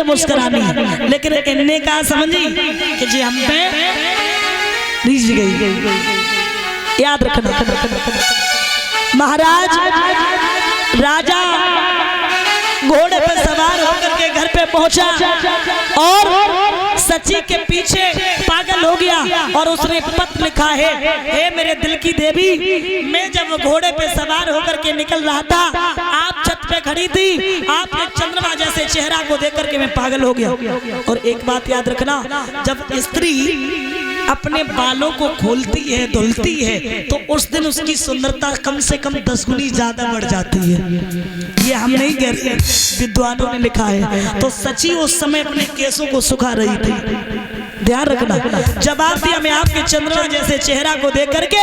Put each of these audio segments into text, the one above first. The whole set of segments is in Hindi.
लिए मुस्कुरानी, लेकिन इनने कहा समझी कि जी हम पे रीझ गई। याद रखना, महाराज राजा घोड़े पर सवार होकर के घर पे पहुंचा और सची के पीछे पागल हो गया और उसने पत्र लिखा है, हे मेरे दिल की देवी, मैं जब घोड़े पे सवार होकर के निकल रहा था, आप छत पे खड़ी थी, आपके चंद्रमा जैसे चेहरा को देख करके मैं पागल हो गया। और एक बात याद रखना, जब स्त्री अपने बालों को खोलती है, धुलती है, तो उस दिन उसकी सुंदरता कम से कम 10 गुनी ज्यादा बढ़ जाती है। ये हम नहीं कह रहे, विद्वानों ने लिखा है। तो सची उस समय अपने केसों को सुखा रही थी। ध्यान रखना, जवाब दिया, मैं आपके चंद्रमा जैसे चेहरा को देख करके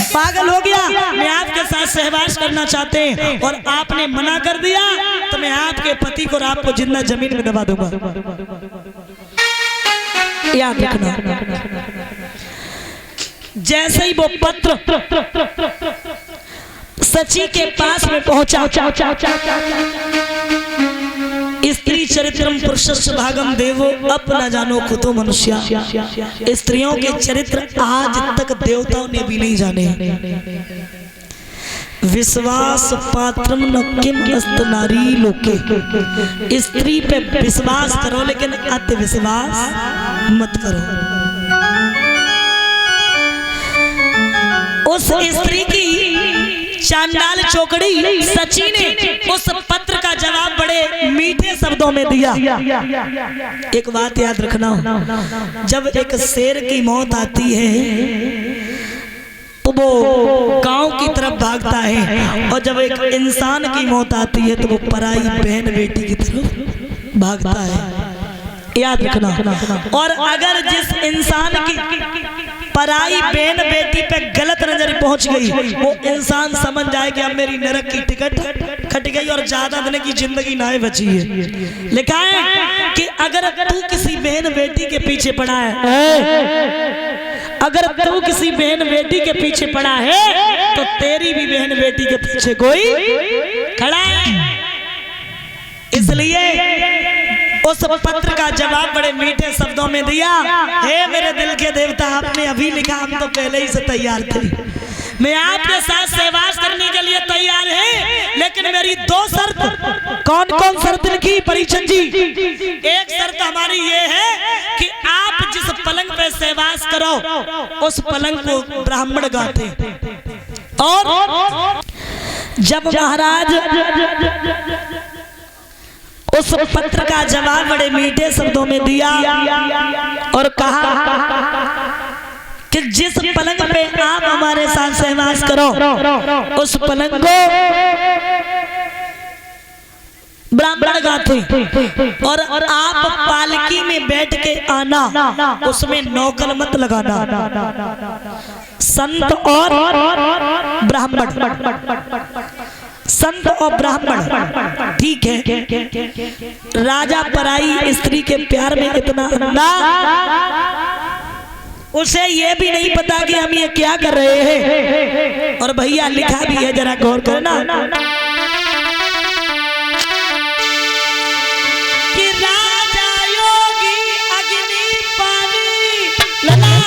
पागल हो गया, मैं आपके साथ सहवास करना चाहते हैं और आपने मना कर दिया, तो मैं आपके पति को और आपको जिंदा जमीन में दबा दूंगा। याद रखना, जैसे ही वो पत्र सची के पास में पहुंचा, स्त्री चरित्रम पुरुषस्य भागम देवो अपना जानो कुतो मनुष्य, स्त्रियों के चरित्र आज तक देवताओं ने भी नहीं जाने। विश्वास पात्रम न किम अस्त नारी लोके, स्त्री पे विश्वास करो लेकिन अति विश्वास मत करो। उस स्त्री की चांडाल चौकड़ी सची ने उस पत्र का जवाब बड़े मीठे शब्दों में दिया। एक बात याद रखना, जब एक शेर की मौत आती है तो वो गांव की तरफ भागता है, और जब एक इंसान की मौत आती है तो वो पराई बहन बेटी की तरफ भागता है। याद रखना, और अगर जिस इंसान की पराई बहन बेटी पे गलत नजर पहुंच गई, वो इंसान समझ जाए कि अब मेरी नरक की टिकट कट गई और ज्यादा दिन की जिंदगी ना बची है। लिखा है कि अगर तू किसी बहन बेटी के पीछे पड़ा है, अगर तू किसी बहन बेटी के पीछे पड़ा है, तो तेरी भी बहन बेटी के पीछे कोई खड़ा है। इसलिए उस पत्र का जवाब बड़े मीठे शब्दों में दिया, हे मेरे दिल के देवता, आपने अभी लिखा, हम तो पहले ही से तैयार थे, मैं आपके साथ सहवास करने के लिए तैयार है, लेकिन मेरी 2 शर्त। कौन कौन शर्त लिखी परीक्षण जी? एक शर्त हमारी ये है कि आप जिस पलंग पे सहवास करो उस पलंग को ब्राह्मण गाते, और जब महाराज उस पत्र का जवाब बड़े मीठे शब्दों में दिया और कहा कि जिस पलंग पे आप हमारे साथ सहवास करो उस पलंग को ब्राह्मण गाते, और आप पालकी में बैठ के आना, उसमें नौकर मत लगाना, संत और ब्राह्मण, संत और ब्राह्मण, ठीक है। राजा पराई स्त्री के प्यार में इतना अंधा, उसे ये भी नहीं पता कि हम ये क्या कर रहे हैं। और भैया लिखा भी है, जरा गौर करना, कि राजा योगी अग्नि पानी लला,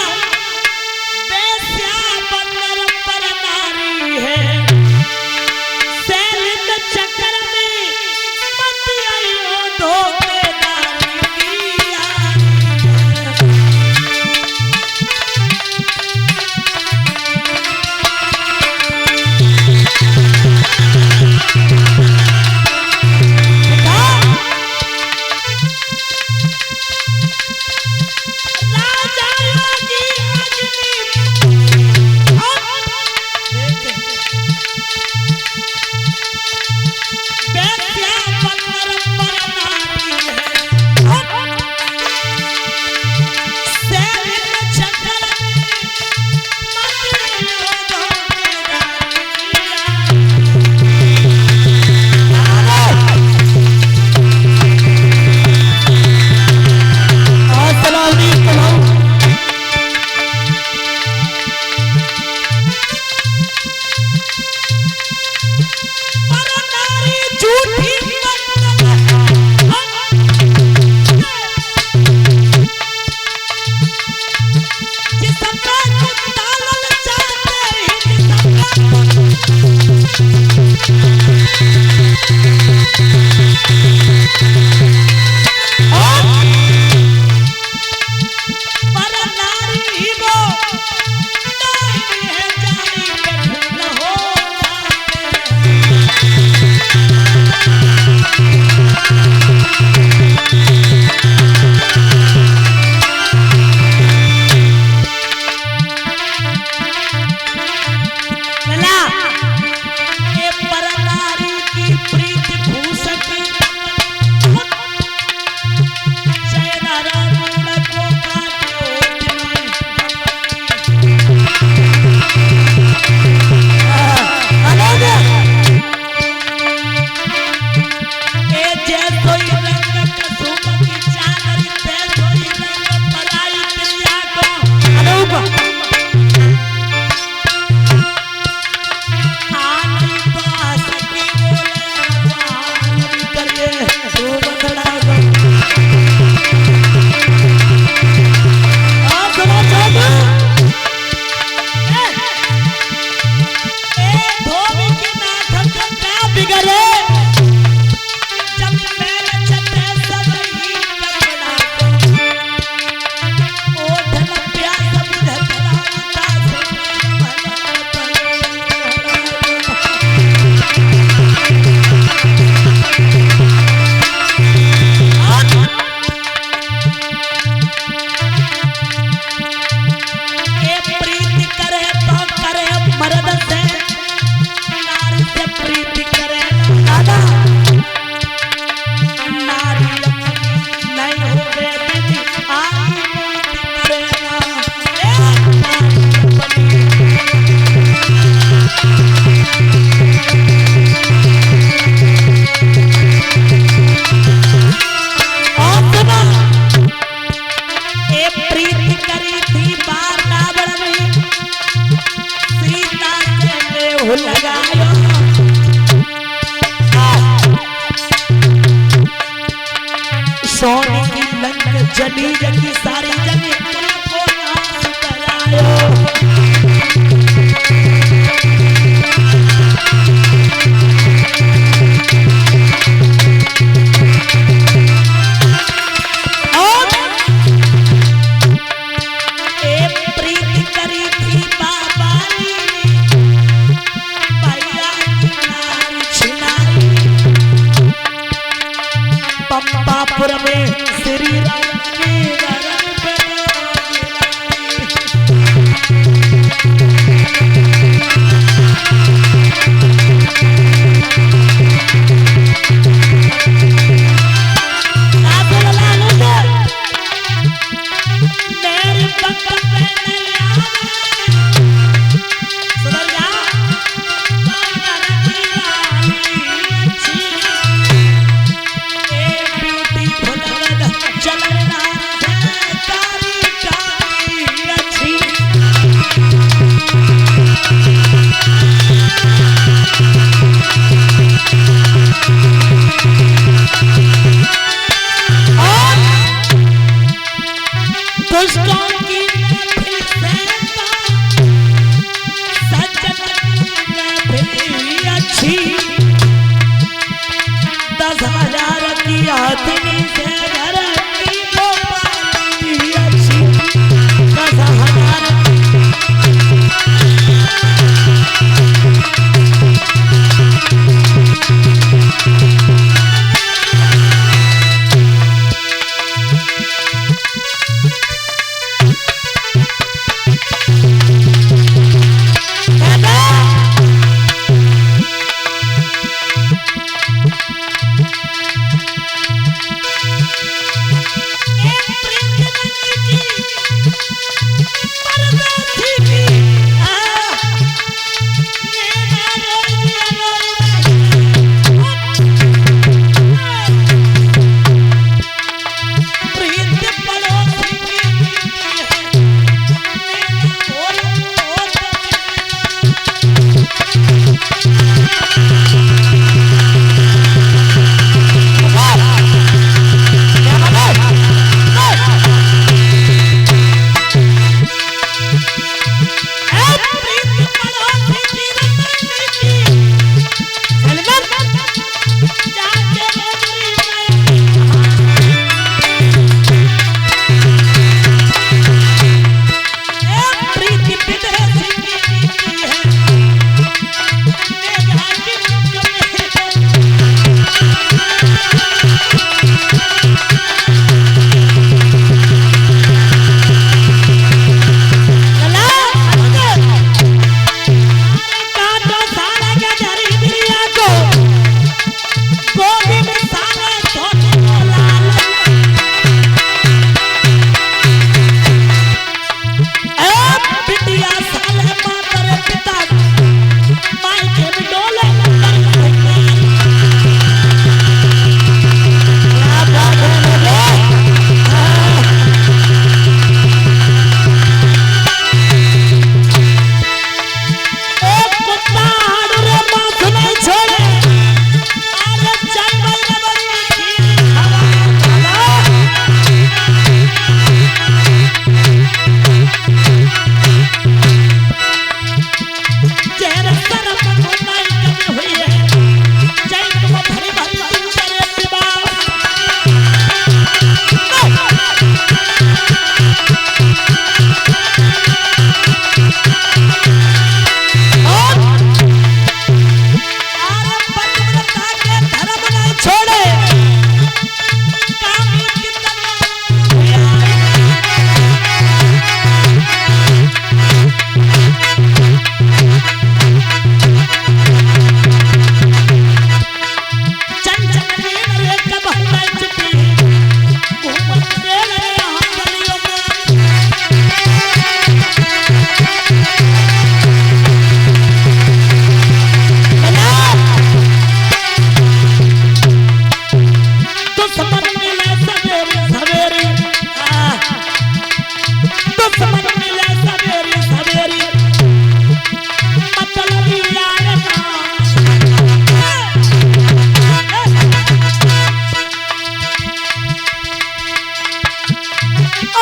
वैश्या बंदर पर नारी है, चक्कर में मत आइयो धोखेदारी किया। सोने की लंक जली जगी सारी जगी को नाश करायो। पंपापुर में श्री राम के वरण पे मेरे पंपा पे चलना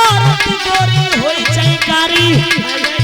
औरत गोरी होई चैकारी